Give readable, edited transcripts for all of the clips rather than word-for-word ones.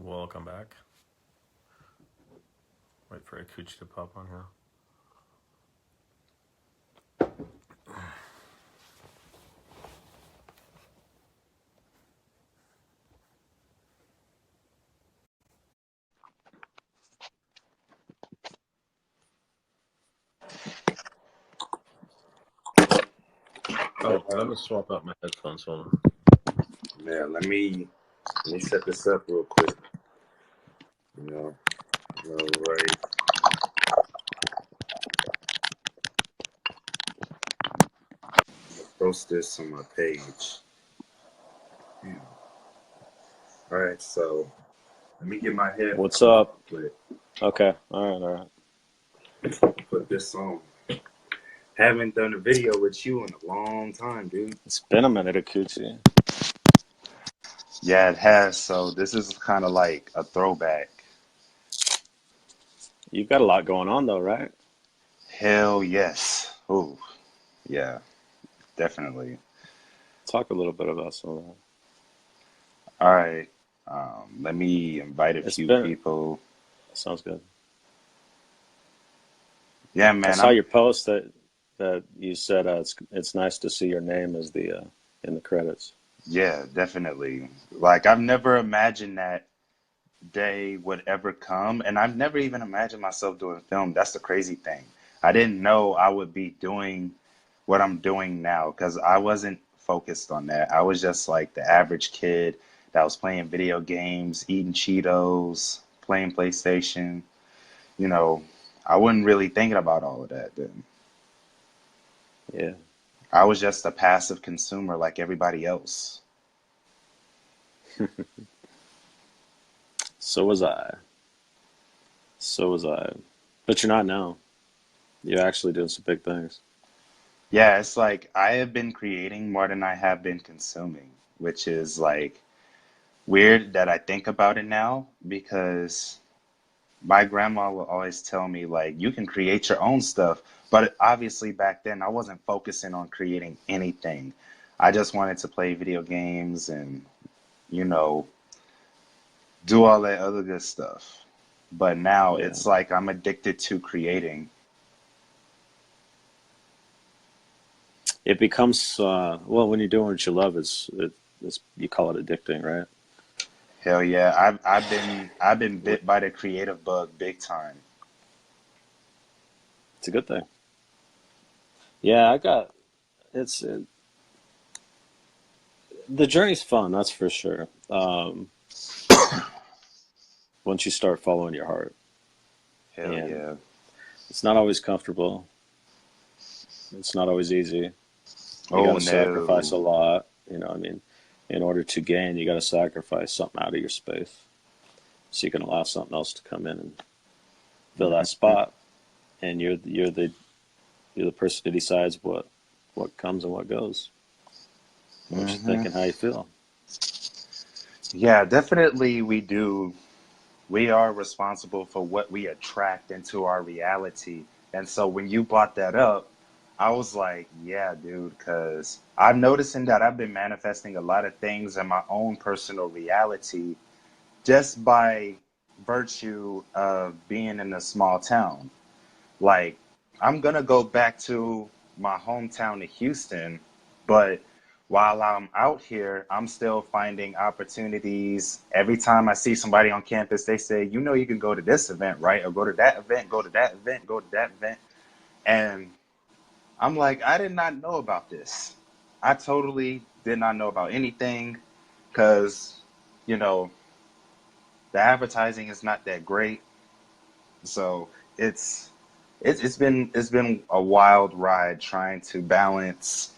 Welcome back. Wait for a coochie to pop on here. Oh, let me swap out my headphones. Hold on. Yeah, let me set this up real quick. Right. Post this on my page. Yeah. All right, so let me get my head. What's up? Quick. Okay, all right. Put this on. Haven't done a video with you in a long time, dude. It's been a minute, Akuchi. Yeah, it has. So this is kind of like a throwback. You've got a lot going on, though, right? Hell yes. Ooh, yeah, definitely. Talk a little bit about some of that. All right. Let me invite a few people. Sounds good. Yeah, man. I saw your post that you said it's nice to see your name as the in the credits. Yeah, definitely. Like I've never imagined that day would ever come, and I've never even imagined myself doing film. That's the crazy thing. I didn't know I would be doing what I'm doing now because I wasn't focused on that. I was just like the average kid that was playing video games, eating Cheetos, playing PlayStation. You know, I wasn't really thinking about all of that then. Yeah. I was just a passive consumer like everybody else. So was I. But you're not now. You're actually doing some big things. Yeah, it's like I have been creating more than I have been consuming, which is like weird that I think about it now because my grandma will always tell me like you can create your own stuff, but obviously back then I wasn't focusing on creating anything. I just wanted to play video games and, you know, do all that other good stuff. But now Yeah. it's like I'm addicted to creating. It becomes well when you're doing what you love, it's you call it addicting, right? Hell yeah, I've been bit by the creative bug big time. It's a good thing. Yeah, I got it's the journey's fun, that's for sure. Once you start following your heart, Hell and yeah. it's not always comfortable. It's not always easy. You got Oh to sacrifice a no. lot. I mean, in order to gain, you got to sacrifice something out of your space, so you can allow something else to come in and fill that Mhm. spot. And you're the person who decides what comes and what goes, what you think Mhm. and how you feel. Yeah, definitely we do. We are responsible for what we attract into our reality. And so when you brought that up, I was like, yeah, dude, because I'm noticing that I've been manifesting a lot of things in my own personal reality just by virtue of being in a small town. Like, I'm gonna go back to my hometown of Houston, but while I'm out here, I'm still finding opportunities. Every time I see somebody on campus, they say, you know, you can go to this event, right? Or go to that event, go to that event, go to that event. And I'm like, I did not know about this. I totally did not know about anything because, you know, the advertising is not that great. So it's it's been a wild ride trying to balance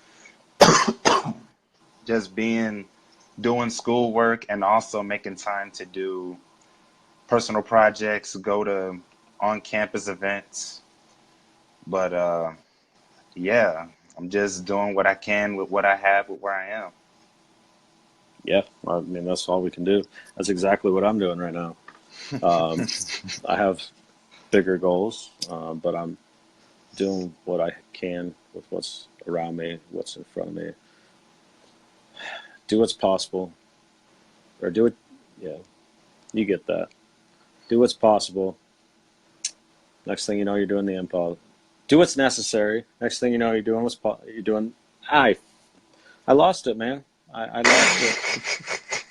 just being doing schoolwork and also making time to do personal projects, go to on campus events. But yeah, I'm just doing what I can with what I have with where I am. Yeah, I mean that's all we can do. That's exactly what I'm doing right now. Um, I have bigger goals, but I'm doing what I can with what's around me, what's in front of me. Do what's possible, or do it. Yeah, You get that. Do what's possible. Next thing you know, you're doing the improv. Do what's necessary. Next thing you know, you're doing you're doing. I lost it, man. I lost it.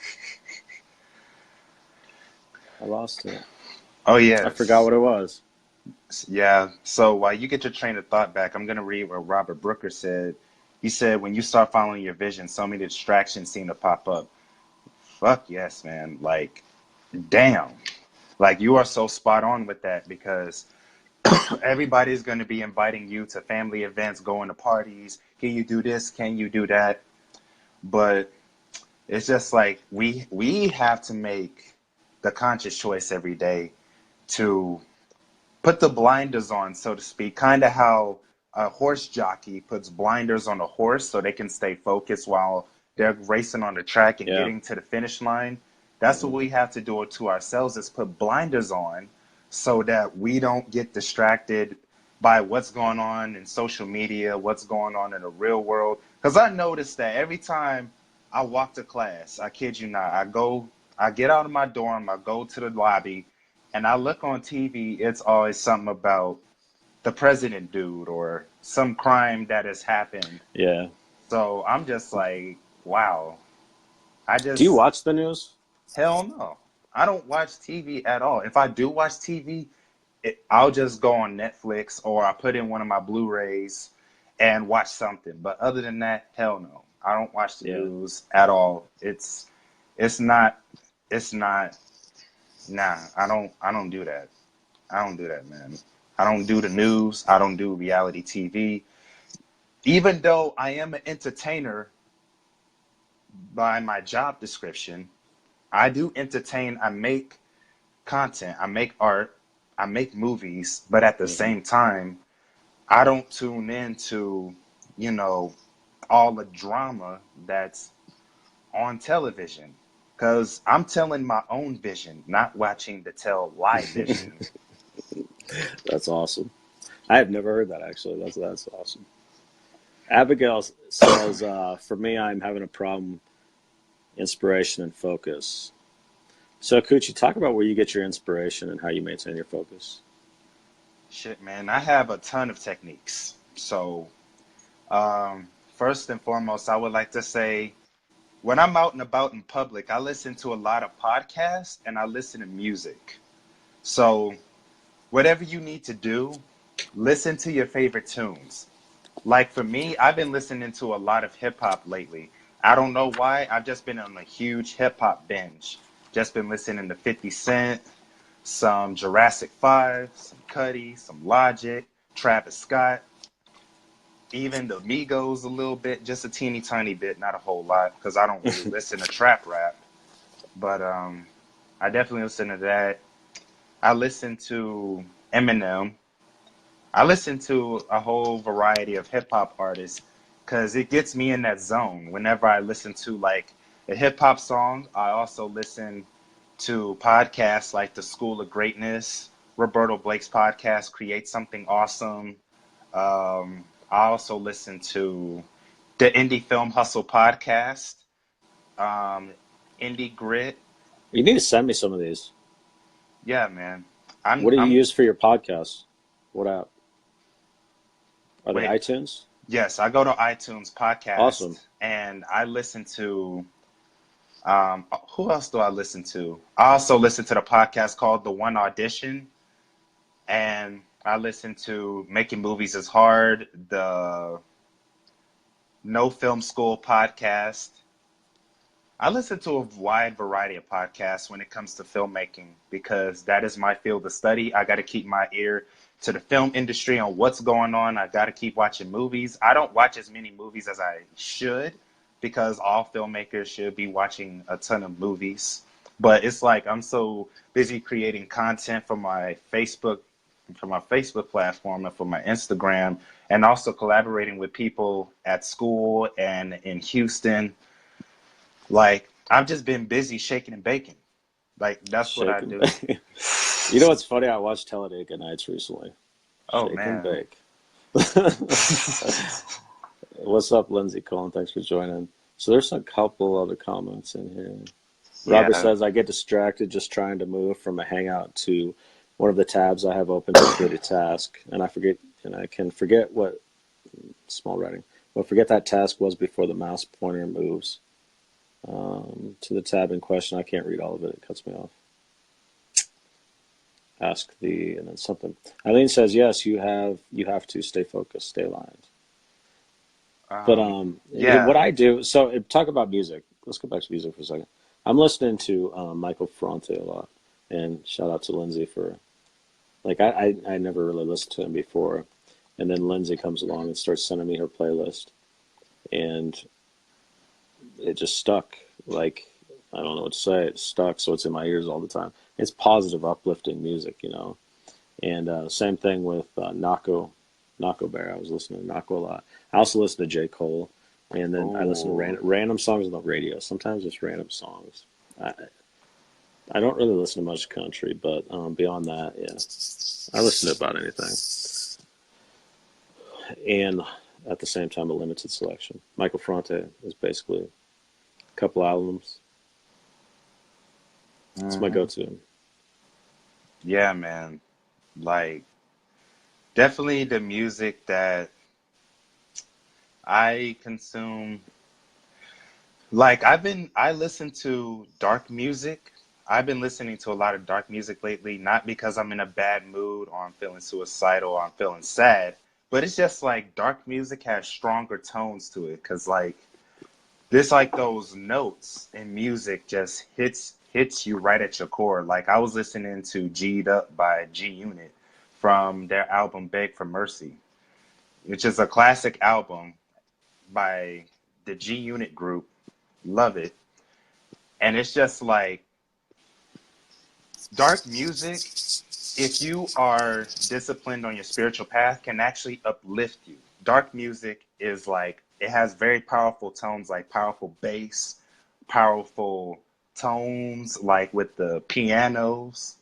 I lost it. Oh I forgot yes. what it was. Yeah. So while you get your train of thought back, I'm gonna read what Robert Brooker said. He said, "When you start following your vision, so many distractions seem to pop up." Fuck yes, man. Like, damn. Like you are so spot on with that because everybody's going to be inviting you to family events, going to parties. Can you do this? Can you do that? But it's just like we have to make the conscious choice every day to put the blinders on, so to speak, kind of how a horse jockey puts blinders on a horse so they can stay focused while they're racing on the track and Yeah. getting to the finish line. That's what Hmm. we have to do to ourselves is put blinders on so that we don't get distracted by what's going on in social media, what's going on in the real world. Because I noticed that every time I walk to class, I kid you not, I get out of my dorm, I go to the lobby, and I look on TV, it's always something about the president dude or some crime that has happened. Yeah. So I'm just like, wow. I Do you just, watch the news? hell no. I don't watch TV at all. If I do watch TV, I'll just go on Netflix or I put in one of my Blu-rays and watch something. But other than that, hell no. I don't watch the Yeah. news at all. It's not, it's not, nah, I don't do that. I don't do that, man. I don't do the news. I don't do reality TV. Even though I am an entertainer by my job description, I do entertain. I make content. I make art. I make movies. But at the Hmm. same time, I don't tune into, you know, all the drama that's on television. Because I'm telling my own vision, not watching the tell lie vision. That's awesome. I have never heard that actually. That's awesome. Abigail says, "For me, I'm having a problem, inspiration and focus." So, Coochie, talk about where you get your inspiration and how you maintain your focus. Shit, man, I have a ton of techniques. So, first and foremost, I would like to say when I'm out and about in public, I listen to a lot of podcasts and I listen to music. So, whatever you need to do, listen to your favorite tunes. Like for me, I've been listening to a lot of hip hop lately. I don't know why. I've just been on a huge hip hop binge. Just been listening to 50 Cent, some Jurassic 5, some Cuddy, some Logic, Travis Scott, even the Migos a little bit, just a teeny tiny bit, not a whole lot, because I don't really listen to trap rap. But I definitely listen to that. I listen to Eminem. I listen to a whole variety of hip hop artists because it gets me in that zone. Whenever I listen to like a hip hop song, I also listen to podcasts like The School of Greatness, Roberto Blake's podcast, Create Something Awesome. I also listen to the Indie Film Hustle podcast, um, Indie Grit. You need to send me some of these. Yeah, man. I'm What do you I'm use for your podcast? What app? Are they wait. iTunes? Yes, I go to iTunes Awesome. podcast and I listen to who else do I listen to? I also listen to the podcast called The One Audition, and I listen to Making Movies is Hard, the No Film School podcast. I listen to a wide variety of podcasts when it comes to filmmaking because that is my field of study. I got to keep my ear to the film industry on what's going on. I got to keep watching movies. I don't watch as many movies as I should because all filmmakers should be watching a ton of movies. But it's like I'm so busy creating content for my Facebook platform and for my Instagram, and also collaborating with people at school and in Houston. Like I've just been busy shaking and baking. Like that's what I Shake and do. bake. You know what's funny? I watched Talladega Nights recently. Oh Shake and man. bake. What's up, Lindsay Cullen? Thanks for joining. So there's a couple other comments in here. Robert Yeah. says I get distracted just trying to move from a hangout to one of the tabs I have open to complete a task, and I can forget what small writing. Well, forget that task was before the mouse pointer moves to the tab in question. I can't read all of it. It cuts me off. Ask the and then something. Eileen says yes. You have to stay focused, stay aligned. But Um, yeah. what I do. So talk about music. Let's go back to music for a second. I'm listening to Michael Ferrante a lot, and shout out to Lindsay for like I never really listened to him before, and then Lindsay comes along and starts sending me her playlist, and it just stuck. Like I don't know what to say. It stuck, so it's in my ears all the time. It's positive, uplifting music, And same thing with Nako Bear. I was listening to Nako a lot. I also listen to J. Cole, and then I listen to Oh, random songs on the radio. Sometimes just random songs. I, I don't really listen to much country, but beyond that, yeah, I listen to about anything. And at the same time, a limited selection. Michael Fronte is basically a couple albums. It's my hmm. go-to. Yeah, man. Like, definitely the music that I consume. Like, I listen to dark music. I've been listening to a lot of dark music lately, not because I'm in a bad mood or I'm feeling suicidal or I'm feeling sad, but it's just like dark music has stronger tones to it. Cause like, there's like those notes in music just hits you right at your core. Like I was listening to G'd Up by G Unit from their album Beg for Mercy, which is a classic album by the G Unit group. Love it. And it's just like dark music, if you are disciplined on your spiritual path, can actually uplift you. Dark music is like, it has very powerful tones, like powerful bass, powerful tones, like with the pianos,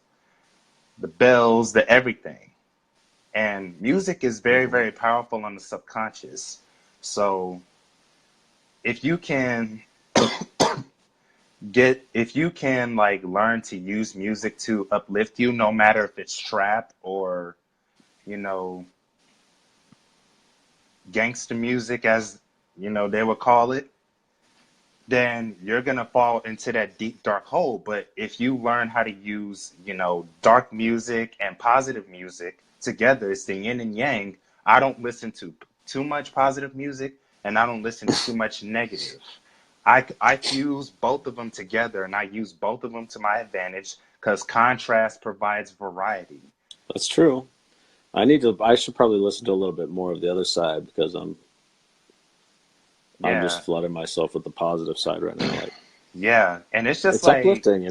the bells, the everything. And music is very, Hmm. very powerful on the subconscious. So if you can if you can like learn to use music to uplift you, no matter if it's trap or, you know, gangster music, as they would call it, then you're gonna fall into that deep dark hole. But if you learn how to use, dark music and positive music together, it's the yin and yang. I don't listen to too much positive music, and I don't listen to too much negative. I fuse both of them together, and I use both of them to my advantage because contrast provides variety. That's true. I should probably listen to a little bit more of the other side because I'm just Yeah, flooding myself with the positive side right now. Like yeah, and it's just it's like, uplifting,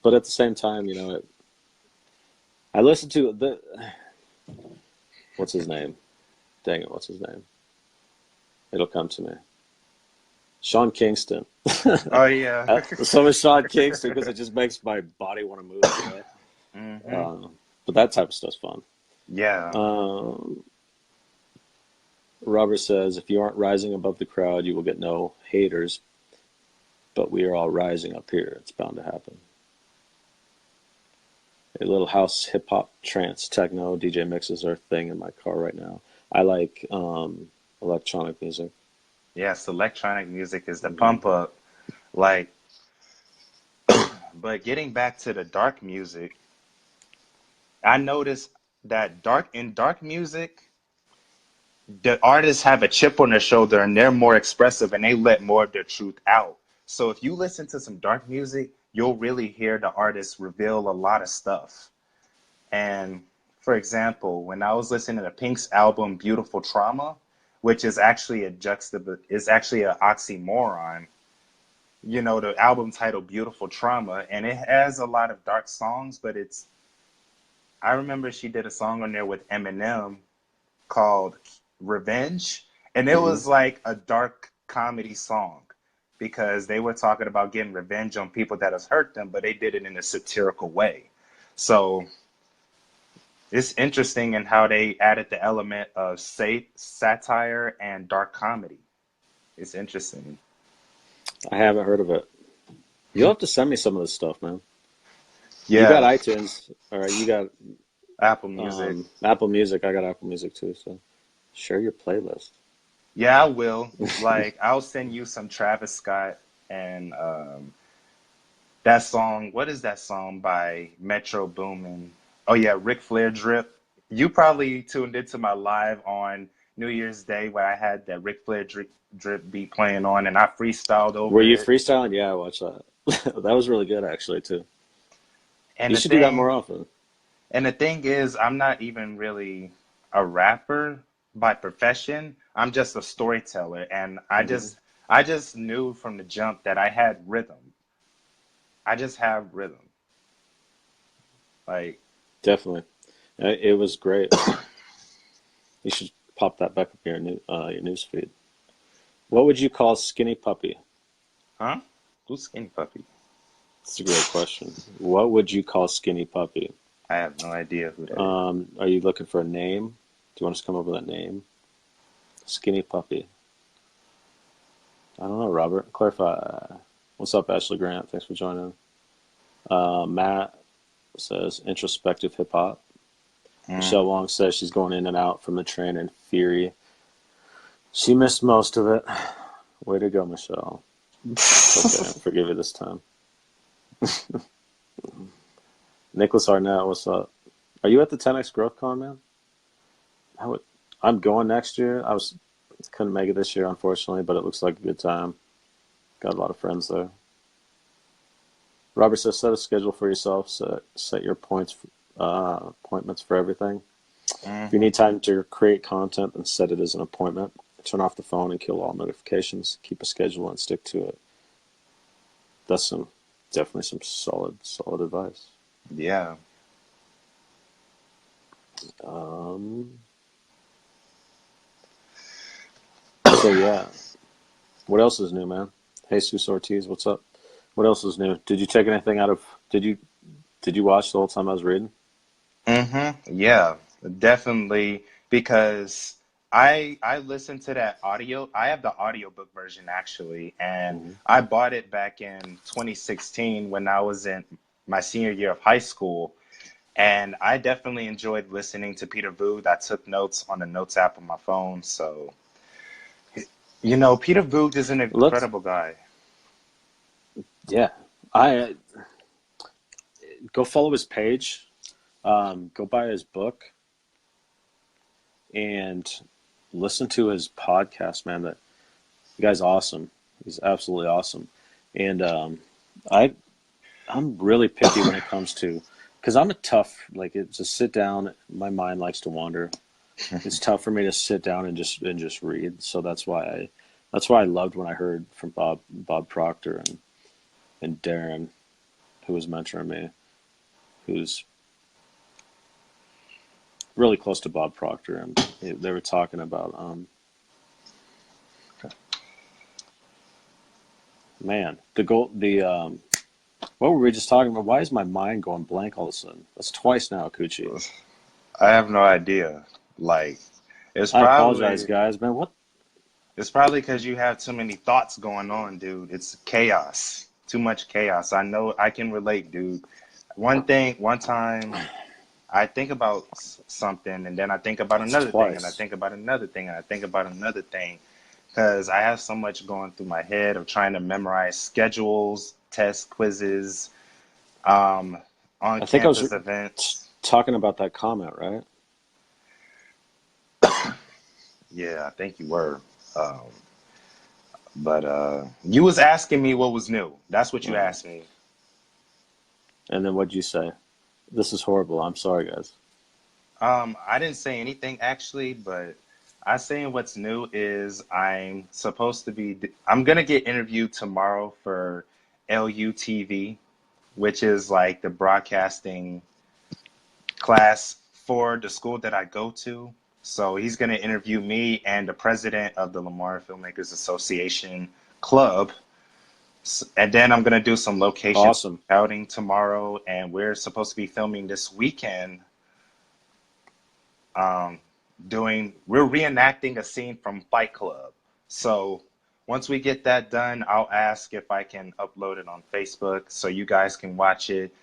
but at the same time, I listen to the what's his name? Dang it, what's his name? It'll come to me. Sean Kingston. oh yeah. So is Sean Kingston because it just makes my body want to move. Hmm. Uh, but that type of stuff's fun. Yeah. Um, Robert says, if you aren't rising above the crowd, you will get no haters. But we are all rising up here. It's bound to happen. A little house, hip hop, trance, techno, DJ mixes are a thing in my car right now. I like electronic music. Yes, electronic music is the Hmm. pump up. Like, but getting back to the dark music, I noticed that dark music, the artists have a chip on their shoulder and they're more expressive and they let more of their truth out. So if you listen to some dark music, you'll really hear the artist reveal a lot of stuff. And for example, when I was listening to Pink's album Beautiful Trauma, which is actually is actually an oxymoron, the album title Beautiful Trauma, and it has a lot of dark songs, but I remember she did a song on there with Eminem called Revenge, and it Hmm. was like a dark comedy song because they were talking about getting revenge on people that has hurt them, but they did it in a satirical way. So it's interesting in how they added the element of satire and dark comedy. It's interesting. I haven't heard of it. You'll have to send me some of this stuff, man. You got Yeah, iTunes, all right? You got Apple Music. Apple Music. I got Apple Music too. So share your playlist. Yeah, I will. Like, I'll send you some Travis Scott and that song. What is that song by Metro Boomin? Oh yeah, Ric Flair Drip. You probably tuned into my live on New Year's Day where I had that Ric Flair drip beat playing on, and I freestyled Were over you it. freestyling? Yeah, I watched that. That was really good, actually, too. And You the should do that more thing, often. and the thing is, I'm not even really a rapper by profession. I'm just a storyteller, and I Hmm. just, I just knew from the jump that I had rhythm. I just have rhythm. Like, Definitely. It was great. You should pop that back up your news feed. What would you call Skinny Puppy? huh? Who's Skinny Puppy? That's a great question. What would you call Skinny Puppy? I have no idea who that is. Are you looking for a name? Do you want us to come up with a name? Skinny Puppy. I don't know, Robert. Clarify. What's up, Ashley Grant? Thanks for joining. Matt says introspective hip hop. Mm. Michelle Wong says she's going in and out from the train in Fury. She missed most of it. Way to go, Michelle. Okay, I'll forgive you this time. Nicholas Arnett, what's up? Are you at the 10X Growth Con, man? I would, I'm going next year. Couldn't make it this year, unfortunately, but it looks like a good time. Got a lot of friends there. Robert says, set a schedule for yourself. Set your appointments for everything. If you Mhm. need time to create content, then set it as an appointment. Turn off the phone and kill all notifications. Keep a schedule and stick to it. That's definitely some solid advice. Yeah. Um, so yeah, what else is new, man? Jesus Ortiz, what's up? What else is new? Did you take anything out of? Did you watch the whole time I was reading? Yeah, definitely because I listened to that audio. I have the audiobook version actually, and Hmm. I bought it back in 2016 when I was in my senior year of high school, and I definitely enjoyed listening to Peter Voogd. I took notes on the notes app on my phone, so Peter Voogd is an Let's. incredible guy. Yeah, I go follow his page. Go buy his book and listen to his podcast, man. The guy's awesome. He's absolutely awesome. And I I'm really picky when it comes to because I'm a tough just sit down. My mind likes to wander. It's tough for me to sit down and just read. So that's why I loved when I heard from Bob Proctor and Darren, who was mentoring me, who's really close to Bob Proctor, and they were talking about man the what were we just talking about? Why is my mind going blank all of a sudden? That's twice now, Coochie. I have no idea. Like, it's I apologize, probably guys, man. What? it's probably because you have too many thoughts going on, dude. It's chaos. Too much chaos. I know I can relate, dude. One time, I think about something, and then I think about That's another thing, and I twice. think about another thing, and I think about another thing. Because I have so much going through my head of trying to memorize schedules, test quizzes, um, on I think I was campus events. talking about that comment, right? Yeah, I think you were. Um, but you was asking me what was new. That's what you Uh, asked me. and then what'd you say? This is horrible. I'm sorry, guys. I didn't say anything actually, but I saying what's new is I'm gonna get interviewed tomorrow for LUTV, which is like the broadcasting class for the school that I go to. So he's gonna interview me and the president of the Lamar Filmmakers Association Club. And then I'm gonna do some location Awesome. scouting tomorrow, and we're supposed to be filming this weekend um, we're reenacting a scene from Fight Club. So once we get that done, I'll ask if I can upload it on Facebook so you guys can watch it.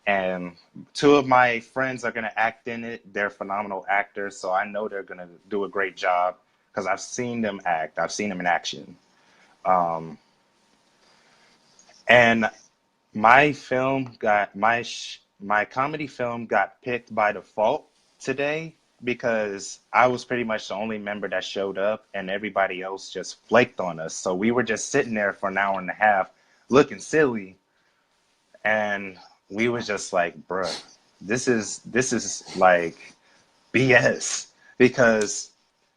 And two of my friends are going to act in it. They're phenomenal actors, so I know they're going to do a great job because I've seen them act. I've seen them in action. Um, and my film got my comedy film got picked by default today because I was pretty much the only member that showed up and everybody else just flaked on us. So we were just sitting there for an hour and a half looking silly, and we was just like, bruh, this is like BS because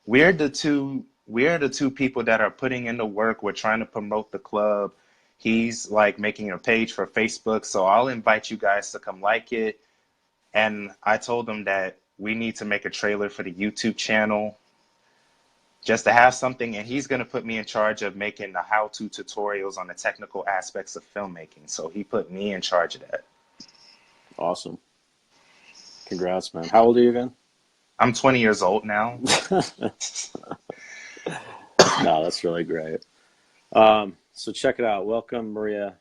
we're the two people that are putting in the work. We're trying to promote the club. He's like making a page for Facebook, so I'll invite you guys to come like it. And I told him that we need to make a trailer for the YouTube channel just to have something, and he's going to put me in charge of making the how-to tutorials on the technical aspects of filmmaking. So he put me in charge of that. Awesome. Congrats, man. How old are you again? I'm 20 years old now. No, that's really great. So check it out. Welcome, Maria.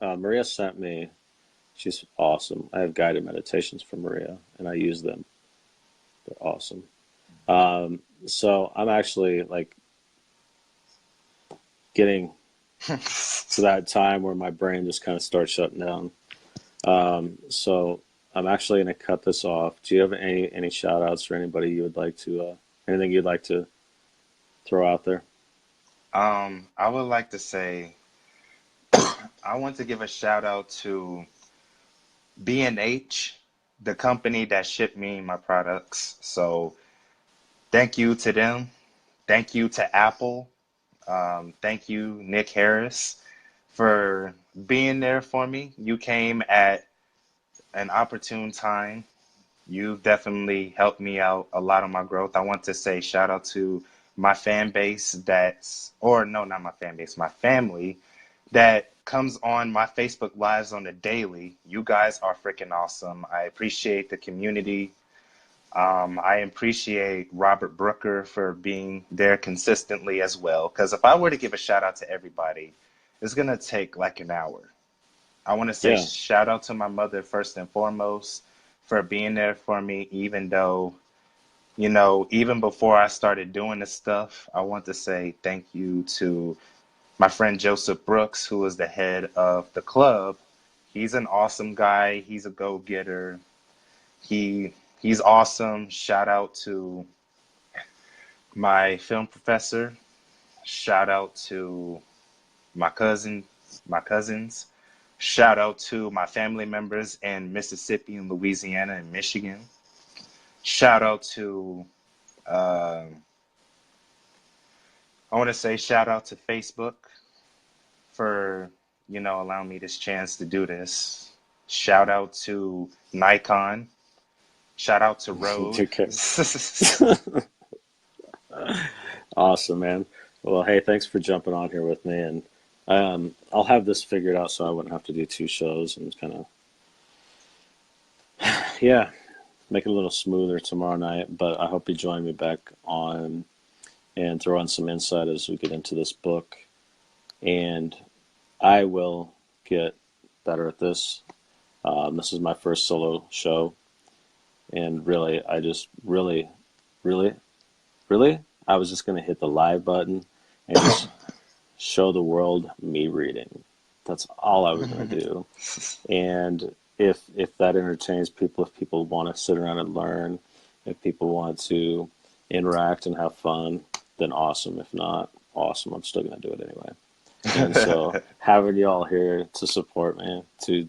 Maria sent me. She's awesome. I have guided meditations from Maria, and I use them. They're awesome. So I'm actually like getting to that time where my brain just kind of starts shutting down. So I'm actually going to cut this off. Do you have any shout outs for anybody you would like to, anything you'd like to throw out there? I would like to say, I want to give a shout out to B&H, the company that shipped me my products. So thank you to them. Thank you to Apple. Thank you, Nick Harris, for being there for me. You came at an opportune time. You've definitely helped me out a lot on my growth. I want to say shout out to my fan base or no, not my fan base, my family that comes on my Facebook Lives on the daily. You guys are freaking awesome. I appreciate the community. I appreciate Robert Brooker for being there consistently as well. Because if I were to give a shout out to everybody, it's going to take like an hour. I want to say Yeah. shout out to my mother first and foremost for being there for me, even though, even before I started doing this stuff. I want to say thank you to my friend Joseph Brooks, who is the head of the club. He's an awesome guy. He's a go-getter. He's awesome. Shout out to my film professor. Shout out to my cousins. Shout out to my family members in Mississippi and Louisiana and Michigan. Shout out to I want to say shout out to Facebook for, allowing me this chance to do this. Shout out to Nikon. Shout out to Rode. Okay. Awesome, man. Well, hey, thanks for jumping on here with me, and I'll have this figured out so I wouldn't have to do two shows and kind of, yeah, make it a little smoother tomorrow night. But I hope you join me back on and throw on some insight as we get into this book. And I will get better at this. This is my first solo show. And really, I just really, I was just going to hit the live button and just show the world me reading. That's all I was going to do. And if that entertains people, if people want to sit around and learn, if people want to interact and have fun, then awesome. If not, awesome. I'm still going to do it anyway. And so having y'all here to support me, to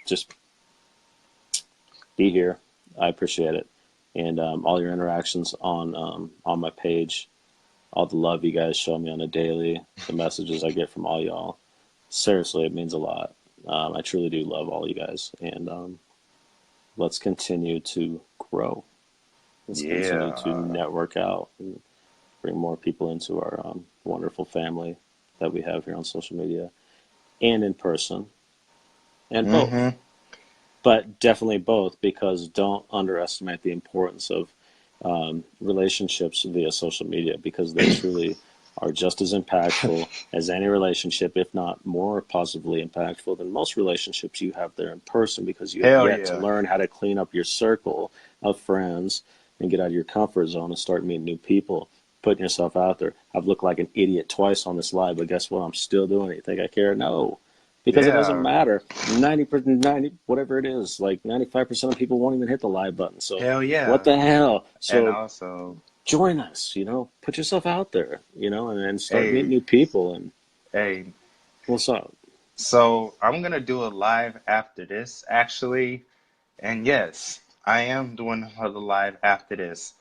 just be here, I appreciate it. And all your interactions on my page, all the love you guys show me on a daily, the messages I get from all y'all. Seriously, it means a lot. I truly do love all you guys. And let's continue to grow. Let's continue to network out and bring more people into our wonderful family that we have here on social media and in person. And both. But definitely both, because don't underestimate the importance of relationships via social media, because they truly are just as impactful as any relationship, if not more positively impactful than most relationships you have there in person, because you have Hell yet to yeah. learn how to clean up your circle of friends and get out of your comfort zone and start meeting new people, putting yourself out there. I've looked like an idiot twice on this live, but guess what? I'm still doing it. You think I care? No. Because it doesn't Yeah. matter. 90%, whatever it is, like 95% of people won't even hit the live button. So Hell what yeah. the hell? And So also, join us, put yourself out there, and start meeting hey, new people. And hey, what's up? so I'm gonna do a live after this, actually. And yes, I am doing another live after this.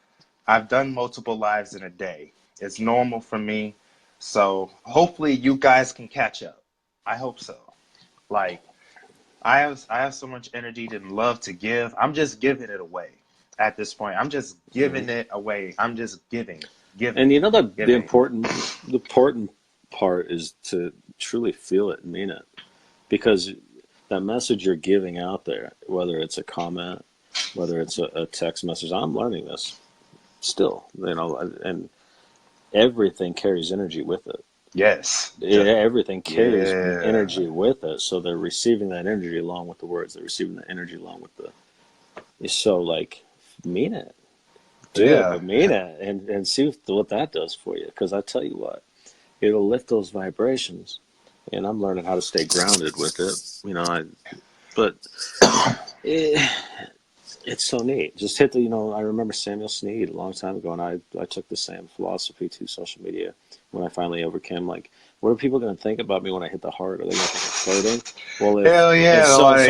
I've done multiple lives in a day. It's normal for me. So hopefully you guys can catch up. I hope so. Like I have so much energy and love to give. I'm just giving it away at this point. I'm just giving it away. I'm just giving, And giving, the giving. important part is to truly feel it and mean it, because that message you're giving out there, whether it's a comment, whether it's a text message, I'm learning this still, and everything carries energy with it. Yes. Everything carries Yeah. energy with it. So they're receiving that energy along with the words. They're receiving that energy along with so like, mean it, do it, Yeah. but mean it, and see what that does for you. Because I tell you what, it'll lift those vibrations. And I'm learning how to stay grounded with it. But it, it's so neat. Just hit I remember Samuel Sneed a long time ago, and I took the same philosophy to social media when I finally overcame, like, what are people going to think about me when I hit the heart? Are they going to think I'm flirting? Well, Hell if yeah. so Like,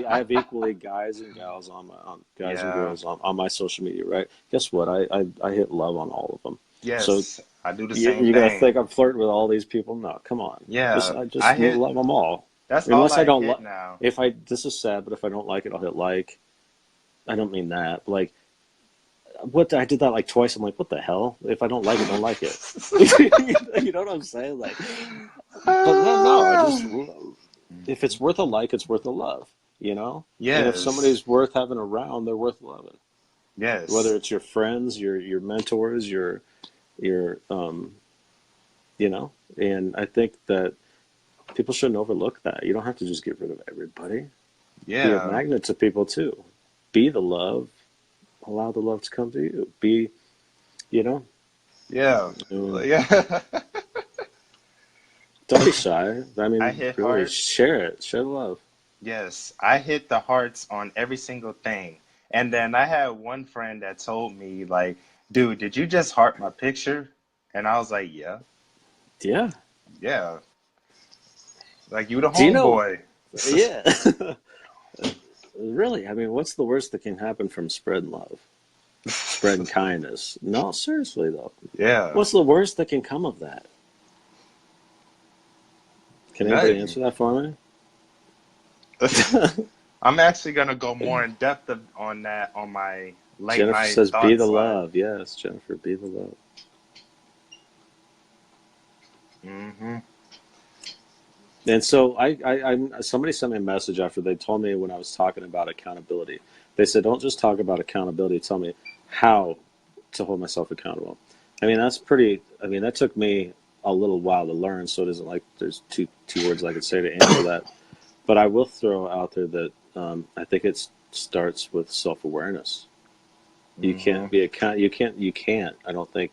I have equally guys and gals guys and yeah. girls on my social media, right? Guess what? I hit love on all of them. So Yes. I do the same you're going to thing. think I'm flirting with all these people? No, come on. Yeah. I I just hit, love them all. that's all Unless I I don't hit like, now. this is sad, but if I don't like it, I'll hit like. I don't mean that. Like, what I did that like twice. I'm like, what the hell? If I don't like it, don't like it. You know what I'm saying? Like, but no. If it's worth a like, it's worth a love. And if Yes. somebody's worth having around, they're worth loving. Whether Yes. it's your friends, your mentors, your you know. And I think that people shouldn't overlook that. You don't have to just get rid of everybody. Be a Yeah. magnet to people too. Be the love. Allow the love to come to you. You know, Yeah. um, Yeah. don't be shy. I I mean, hit really, hearts. share it. Share the love. Yes. I hit the hearts on every single thing. And then I had one friend that told me, like, dude, did you just heart my picture? And I was like, yeah. Yeah. Yeah. Like, you the Do you know? homeboy. Yeah. Really, I mean, what's the worst that can happen from spreading love? Spreading kindness? No, seriously, though. Yeah. What's the worst that can come of that? Can anybody Nothing. answer that for me? I'm actually gonna go more in depth on that on my late Jennifer night says, be the thoughts live. love. Yes, Jennifer, be the love. Hmm. And so somebody sent me a message after they told me when I was talking about accountability. They said, don't just talk about accountability, tell me how to hold myself accountable. I mean, that took me a little while to learn, so it isn't like there's two words I could say to answer that. But I will throw out there that I think it starts with self-awareness. You Hmm. can't you can't, I don't think,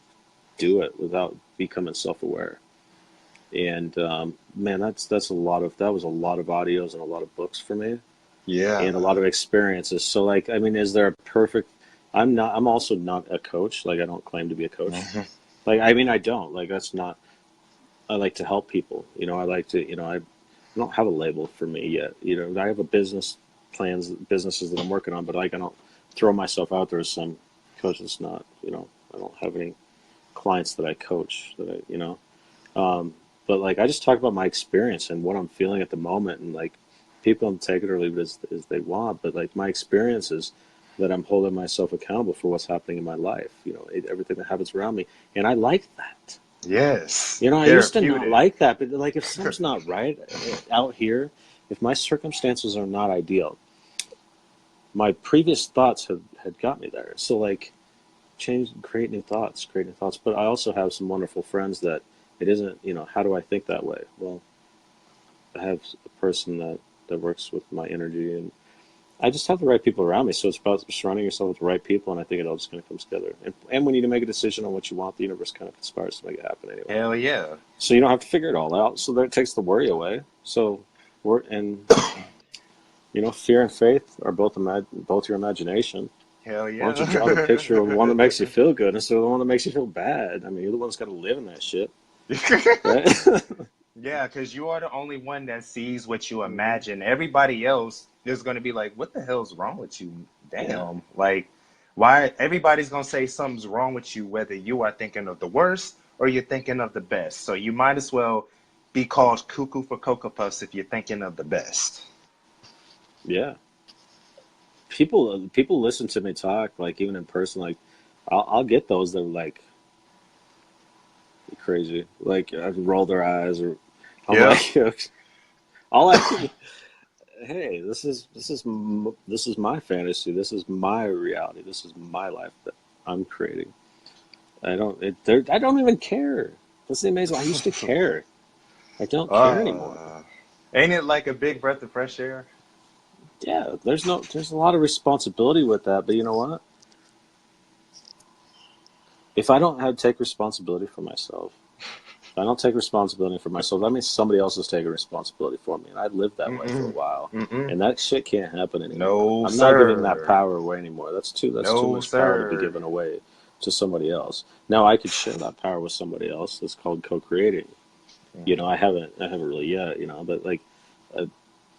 do it without becoming self-aware. And man, that was a lot of audios and a lot of books for me, and a Yeah. lot of experiences. So, like, I mean, is there a perfect? I'm also not a coach. Like, I don't claim to be a coach. Hmm. Like, I mean, I don't. Like, that's not. I like to help people. I like to. I don't have a label for me yet. I have a businesses that I'm working on, but like, I don't throw myself out there as some coach. It's not. I don't have any clients that I coach that but like, I just talk about my experience and what I'm feeling at the moment, and like, people can take it or leave it as they want. But like, my experience is that I'm holding myself accountable for what's happening in my life. Everything that happens around me, and I like that. Yes. I used to not Therapeutic. like that, but like, if something's not right out here, if my circumstances are not ideal, my previous thoughts had got me there. So like, create new thoughts. But I also have some wonderful friends that it isn't, how do I think that way? Well, I have a person that works with my energy, and I just have the right people around me. So it's about surrounding yourself with the right people, and I think it all just kind of comes together. And when you need to make a decision on what you want, the universe kind of conspires to make it happen anyway. Hell yeah. So you don't have to figure it all out. So that takes the worry away. So fear and faith are both your imagination. Hell Why don't you yeah. draw the picture of one that makes you feel good instead of the one that makes you feel bad? I mean, you're the one that's got to live in that shit, right? Yeah, because you are the only one that sees what you imagine. Everybody else is going to be like, what the hell's wrong with you? Damn. Yeah. Like, why? Everybody's going to say something's wrong with you, whether you are thinking of the worst or you're thinking of the best. So you might as well be called cuckoo for Cocoa Puffs if you're thinking of the best. Yeah. People listen to me talk, like even in person. Like, I'll get those that are like crazy, like I roll their eyes, or I'm Yeah. like, all I. Hey, this is my fantasy. This is my reality. This is my life that I'm creating. I don't even care. That's the amazing. I used to care. I don't care anymore. Ain't it like a big breath of fresh air? Yeah, there's a lot of responsibility with that, but you know what? If I don't take responsibility for myself, if I don't take responsibility for myself, that means somebody else is taking responsibility for me. And I lived that way for a while. And that shit can't happen anymore. No, I'm sir. not giving that power away anymore. That's too No, much power to be sir. given away to somebody else. Now I could share that power with somebody else. That's called co-creating. I haven't really yet, but like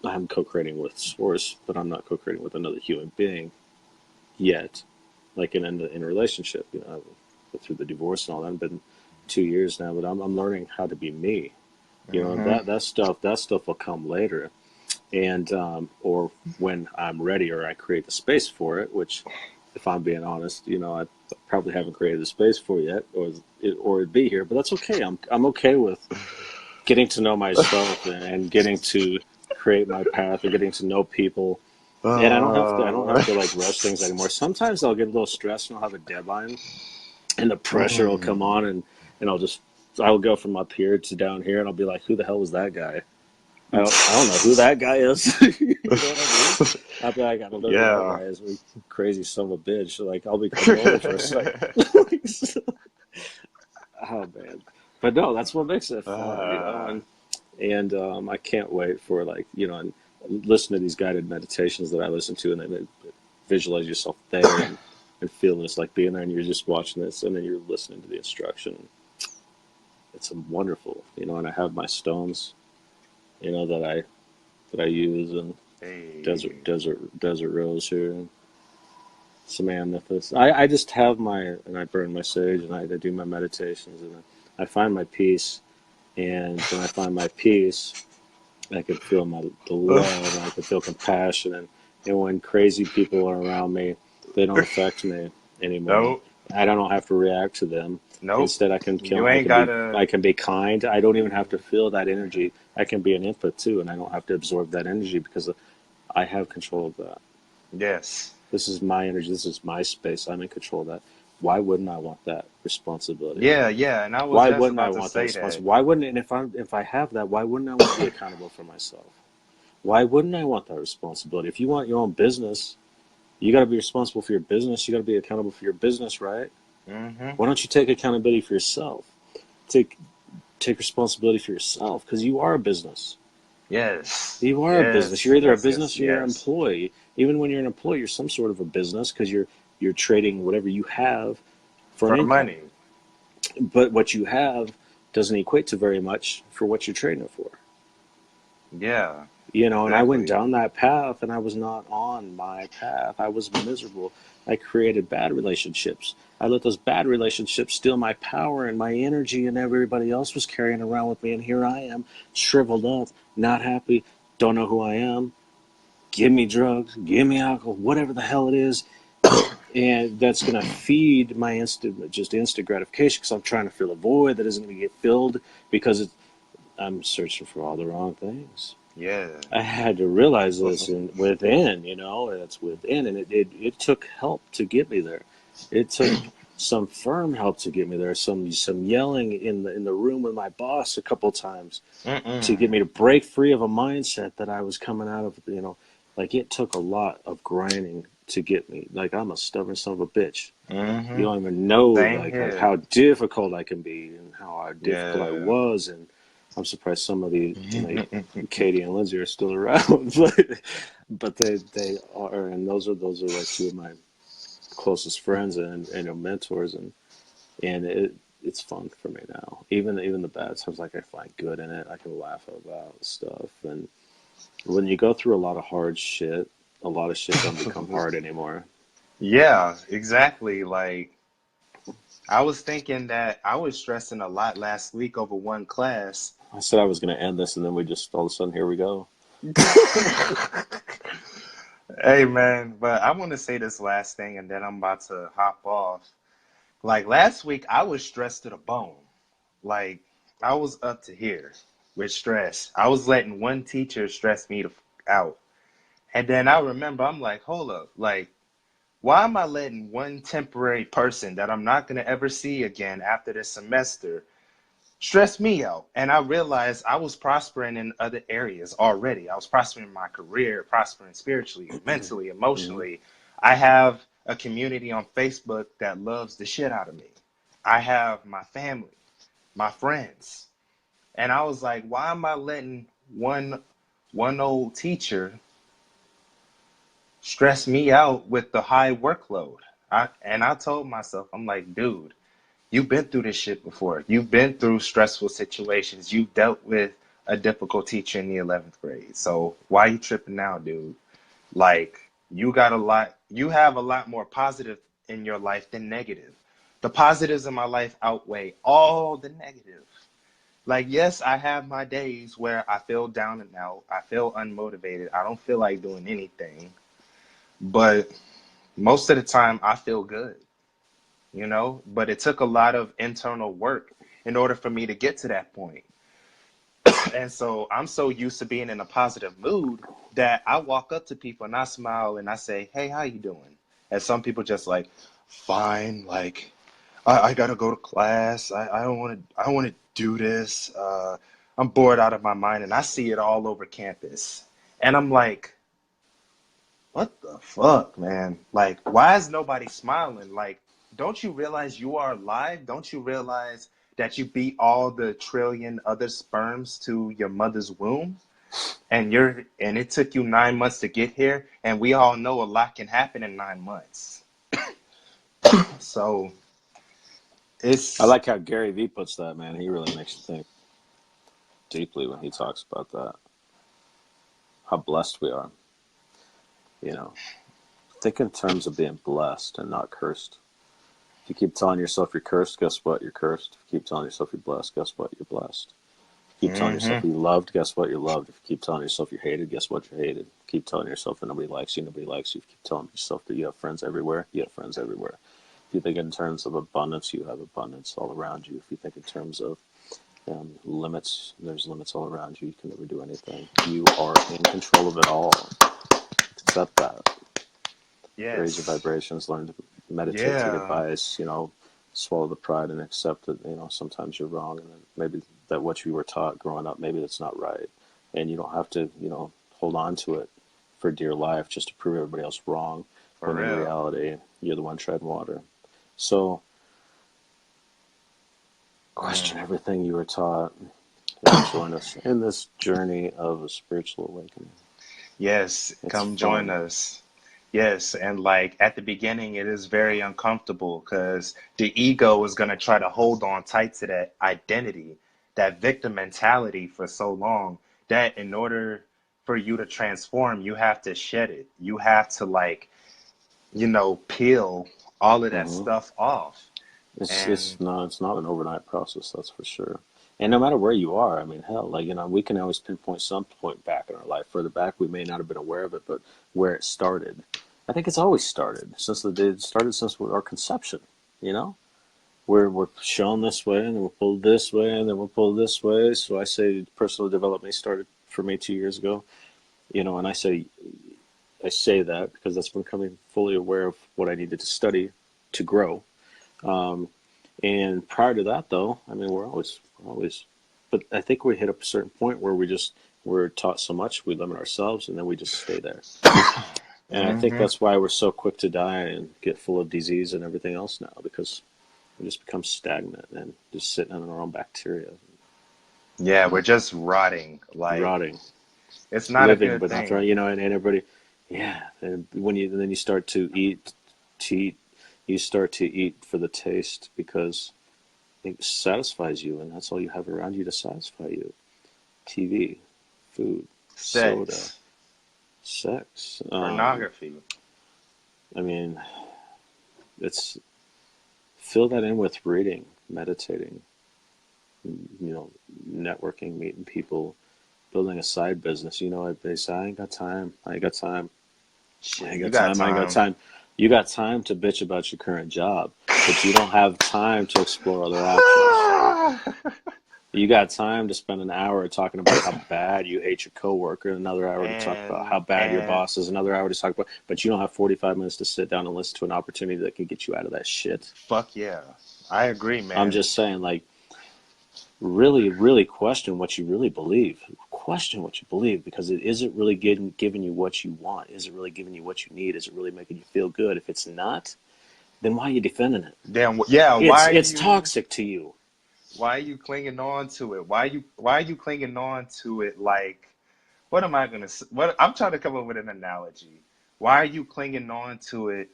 I'm co-creating with Source, but I'm not co-creating with another human being yet. Like in a relationship, through the divorce and all that. I've been 2 years now, but I'm learning how to be me. That stuff will come later, and or when I'm ready or I create the space for it. Which, if I'm being honest, I probably haven't created the space for yet, or it'd be here. But that's okay. I'm okay with getting to know myself and getting to create my path and getting to know people. And I don't have to like rush things anymore. Sometimes I'll get a little stressed and I'll have a deadline, and the pressure will come on, and I'll go from up here to down here, and I'll be like, who the hell was that guy? I don't know who that guy is. You know what I mean? I'll be like, I don't know who that guy is. Crazy son of a bitch. So, like, I'll be coming over for a second. Oh man, but no, that's what makes it fun, and I can't wait for and listen to these guided meditations that I listen to, and then visualize yourself there and feeling this, like being there, and you're just watching this, and then you're listening to the instruction. It's wonderful, and I have my stones, that I use, and desert rose here, and some amethyst. I just have and I burn my sage, and I do my meditations, and I find my peace, and when I find my peace, I can feel the love, and I can feel compassion, and when crazy people are around me, they don't affect me anymore. Nope. I don't have to react to them. Nope. Instead, I can be kind. I don't even have to feel that energy. I can be an input too, and I don't have to absorb that energy because I have control of that. Yes. This is my energy. This is my space. I'm in control of that. Why wouldn't I want that responsibility? Yeah, and I was just about to say that. Why wouldn't? And if I have that, why wouldn't I want to be accountable for myself? Why wouldn't I want that responsibility? If you want your own business, you got to be responsible for your business. You got to be accountable for your business, right? Mm-hmm. Why don't you take accountability for yourself? Take responsibility for yourself, because you are a business. Yes. You are a business. You're either a business or you're an yes. employee. Even when you're an employee, you're some sort of a business, because you're trading whatever you have for money. But what you have doesn't equate to very much for what you're trading it for. Yeah. And I went down that path, and I was not on my path. I was miserable. I created bad relationships. I let those bad relationships steal my power and my energy, and everybody else was carrying around with me. And here I am, shriveled up, not happy, don't know who I am. Give me drugs, give me alcohol, whatever the hell it is. And that's going to feed my instant gratification, because I'm trying to fill a void that isn't going to get filled because I'm searching for all the wrong things. Yeah. I had to realize this within, it's within, and it took help to get me there. It took some firm help to get me there. Some yelling in the room with my boss a couple times to get Mm-mm. me to break free of a mindset that I was coming out of. Like it took a lot of grinding to get me. Like I'm a stubborn son of a bitch. You Mm-hmm. don't even know Same like here. how difficult I can be and how difficult I Yeah. was. And I'm surprised some of the Katie and Lindsay are still around, but they are, and those are like two of my closest friends and mentors, and it's fun for me now. Even the bad times, like I find good in it. I can laugh about stuff, and when you go through a lot of shit don't become hard anymore. Yeah, exactly. Like I was thinking that I was stressing a lot last week over one class. I said I was going to end this, and then we just all of a sudden here we go. Hey man, but I want to say this last thing and then I'm about to hop off. Like last week, I was stressed to the bone. Like I was up to here with stress. I was letting one teacher stress me out. And then I remember, I'm like, hold up, like, why am I letting one temporary person that I'm not going to ever see again after this semester stressed me out? And I realized I was prospering in other areas already. I was prospering in my career, prospering spiritually, mentally, Hmm. emotionally. I have a community on Facebook that loves the shit out of me. I have my family, my friends. And I was like, why am I letting one old teacher stress me out with the high workload? I told myself, I'm like, dude, you've been through this shit before. You've been through stressful situations. You've dealt with a difficult teacher in the 11th grade. So why are you tripping now, dude? Like, you have a lot more positive in your life than negative. The positives in my life outweigh all the negative. Like, yes, I have my days where I feel down and out. I feel unmotivated. I don't feel like doing anything. But most of the time, I feel good, you know? But it took a lot of internal work in order for me to get to that point. And so I'm so used to being in a positive mood that I walk up to people and I smile and I say, hey, how you doing? And some people just like, fine, like, I gotta go to class. I don't wanna do this. I'm bored out of my mind and I see it all over campus. And I'm like, what the fuck, man? Like, why is nobody smiling? Like, don't you realize you are alive? Don't you realize that you beat all the trillion other sperms to your mother's womb? And it took you 9 months to get here, and we all know a lot can happen in 9 months. So I it's like how Gary Vee puts that, man. He really makes you think deeply when he talks about that. How blessed we are. You know, think in terms of being blessed and not cursed. If you keep telling yourself you're cursed, guess what? You're cursed. If you keep telling yourself you're blessed, guess what? You're blessed. If you keep telling yourself mm-hmm. you're loved, guess what? You're loved. If you keep telling yourself you're hated, guess what? You're hated. If you keep telling yourself that nobody likes you, nobody likes you. If you keep telling yourself that you have friends everywhere, you have friends everywhere. If you think in terms of abundance, you have abundance all around you. If you think in terms of limits, there's limits all around you. You can never do anything. You are in control of it all. Accept that. Raise your Yes. vibrations. Learn to meditate. Take Yeah. advice. Swallow the pride and accept that sometimes you're wrong, and that maybe that what you were taught growing up, maybe that's not right, and you don't have to hold on to it for dear life just to prove everybody else wrong, For when in real. reality you're the one treading water. So question Mm. everything you were taught and join us in this journey of a spiritual awakening. Yes, It's come join fun. us. Yes, and like at the beginning, it is very uncomfortable because the ego is going to try to hold on tight to that identity, that victim mentality for so long that in order for you to transform, you have to shed it. You have to, like, peel all of that Hmm. stuff off. It's And not an overnight process, that's for sure. And no matter where you are, I mean, hell, like we can always pinpoint some point back in our life. Further back, we may not have been aware of it, but where it started, I think it's always started it started since our conception. You know, we're shown this way, and then we're pulled this way, and then we're pulled this way. So I say personal development started for me 2 years ago. And I say that because that's when becoming fully aware of what I needed to study to grow. And prior to that, though, I mean, we're always, but I think we hit a certain point where we're taught so much, we limit ourselves, and then we just stay there. And I think Hmm. that's why we're so quick to die and get full of disease and everything else now, because we just become stagnant and just sitting on our own bacteria, Yeah, we're just rotting. Like, rotting, it's not a living, good but not thing. throwing, and everybody, yeah. And then you start to eat, you start to eat for the taste because it satisfies you, and that's all you have around you to satisfy you. TV, food, soda, Sex, sex. pornography. I mean, it's fill that in with reading, meditating, networking, meeting people, building a side business. They say, I ain't got time. I ain't got time. I Shit, ain't you got got time. I ain't got time. time. You got time to bitch about your current job, but you don't have time to explore other options. You got time to spend an hour talking about how bad you hate your coworker, another hour to talk about how bad your and boss is, another hour to talk about, but you don't have 45 minutes to sit down and listen to an opportunity that can get you out of that shit. fuck yeah, I agree, I'm man. just saying, like, really, really question what you really believe. Question what you believe, because it isn't really giving you what you want. Is it really giving you what you need? Is it really making you feel good? If it's not, then why are you defending it? Then yeah, It's toxic to you. why are you clinging on to it? Why are you clinging on to it? Like, what am I gonna? What I'm trying to come up with an analogy. Why are you clinging on to it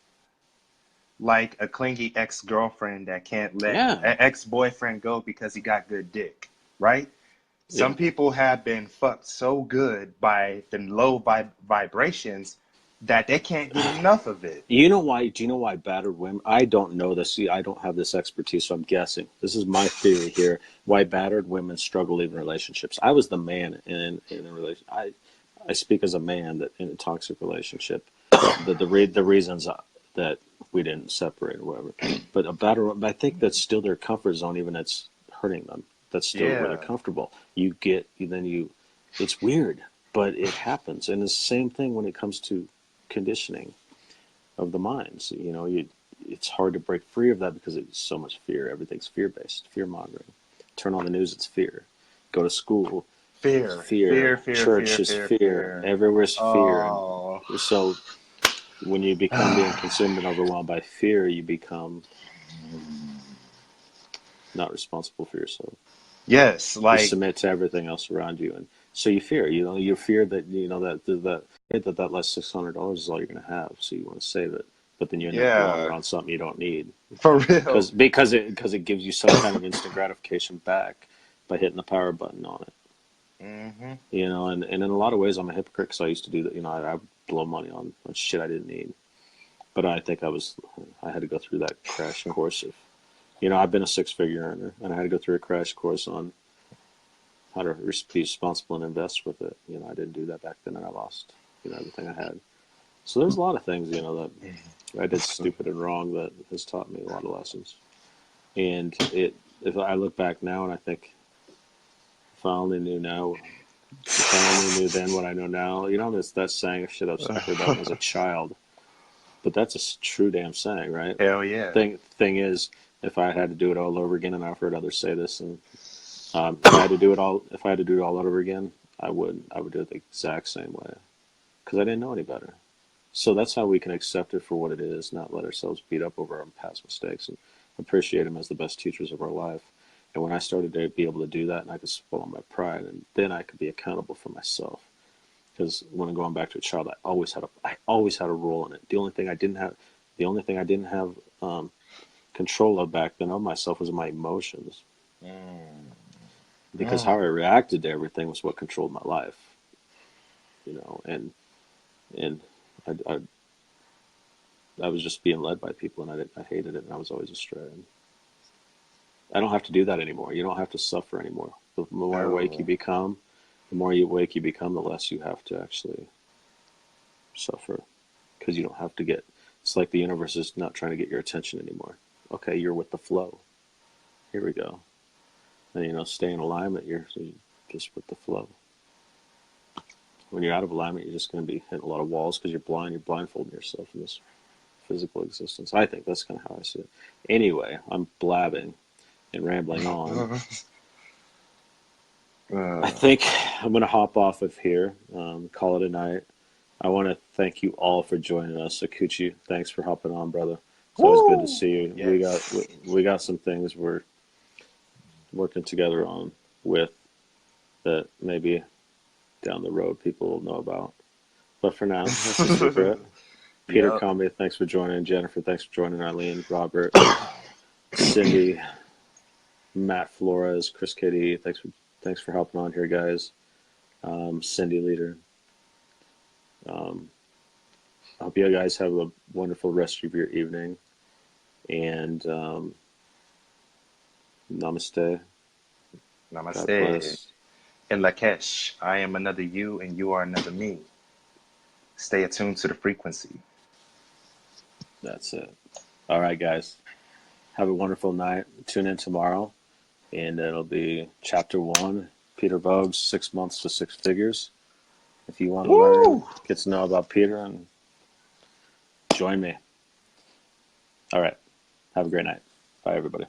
like a clingy ex-girlfriend that can't let Yeah, an ex-boyfriend go because he got good dick, right? Some yeah. people have been fucked so good by the low vibrations that they can't get enough of it. You know why? Do you know why battered women? I don't know this. See, I don't have this expertise, so I'm guessing. This is my theory here. Why battered women struggle in relationships. I was the man in a relation. I speak as a man that in a toxic relationship. The reasons that we didn't separate or whatever. But a battered, I think that's still their comfort zone, even it's hurting them. That's still where they're Yeah. comfortable. It's weird, but it happens, and it's the same thing when it comes to conditioning of the minds. It's hard to break free of that because it's so much fear. Everything's fear based, fear mongering. Turn on the news, it's fear. Go to school, Fear, fear, fear. fear, Church fear, is fear, fear. fear. Everywhere's fear. Oh. So when you become being consumed and overwhelmed by fear, you become not responsible for yourself. Yes, You like submit to everything else around you, and so you fear. You fear that that last $600 is all you're going to have. So you want to save it, but then you end up blowing it yeah, on something you don't need. for real. Because it gives you some kind of instant gratification back by hitting the power button on it. Hmm. And in a lot of ways, I'm a hypocrite because I used to do that. I blow money on shit I didn't need. But I think I had to go through that crash course of, I've been a six-figure earner, and I had to go through a crash course on how to be responsible and invest with it. I didn't do that back then, and I lost, everything I had. So there's a lot of things, that I did stupid and wrong that has taught me a lot of lessons. And if I look back now and I think, if I only knew now, if I only knew then what I know now, that's saying shit I heard that when I was a child. But that's a true damn saying, right? Hell yeah. Thing is, if I had to do it all over again, and I've heard others say this, and if I had to do it all over again, I would do it the exact same way because I didn't know any better. So that's how we can accept it for what it is, not let ourselves beat up over our past mistakes, and appreciate them as the best teachers of our life. And when I started to be able to do that, and I could swallow my pride, and then I could be accountable for myself. Because when I'm going back to a child, I always had a role in it. The only thing I didn't have control of back then of myself was my emotions, Mm. because how Mm. I reacted to everything was what controlled my life. And I was just being led by people, and I hated it, and I was always astray. And I don't have to do that anymore. You don't have to suffer anymore. The more awake you No. become, the less you have to actually suffer, because you don't have to get. It's like the universe is not trying to get your attention anymore. Okay, you're with the flow. Here we go. And stay in alignment. You're just with the flow. When you're out of alignment, you're just going to be hitting a lot of walls because you're blind. You're blindfolding yourself in this physical existence. I think that's kind of how I see it. Anyway, I'm blabbing and rambling on. I think I'm going to hop off of here, call it a night. I want to thank you all for joining us. Akuchi, thanks for hopping on, brother. It's always good to see you. Yes. We got some things we're working together on with that maybe down the road people will know about. But for now, it's a secret. Peter Yep. Combe, thanks for joining. Jennifer, thanks for joining. Eileen, Robert, Cindy, Matt Flores, Chris Kitty, thanks for helping on here, guys. Cindy Leader. I hope you guys have a wonderful rest of your evening. And namaste. God Namaste. bless. In Lakesh, I am another you and you are another me. Stay attuned to the frequency. That's it. All right, guys. Have a wonderful night. Tune in tomorrow, and it'll be Chapter 1, Peter Voogd's 6 months to 6 figures. If you want to learn, get to know about Peter, and join me. All right. Have a great night. Bye, everybody.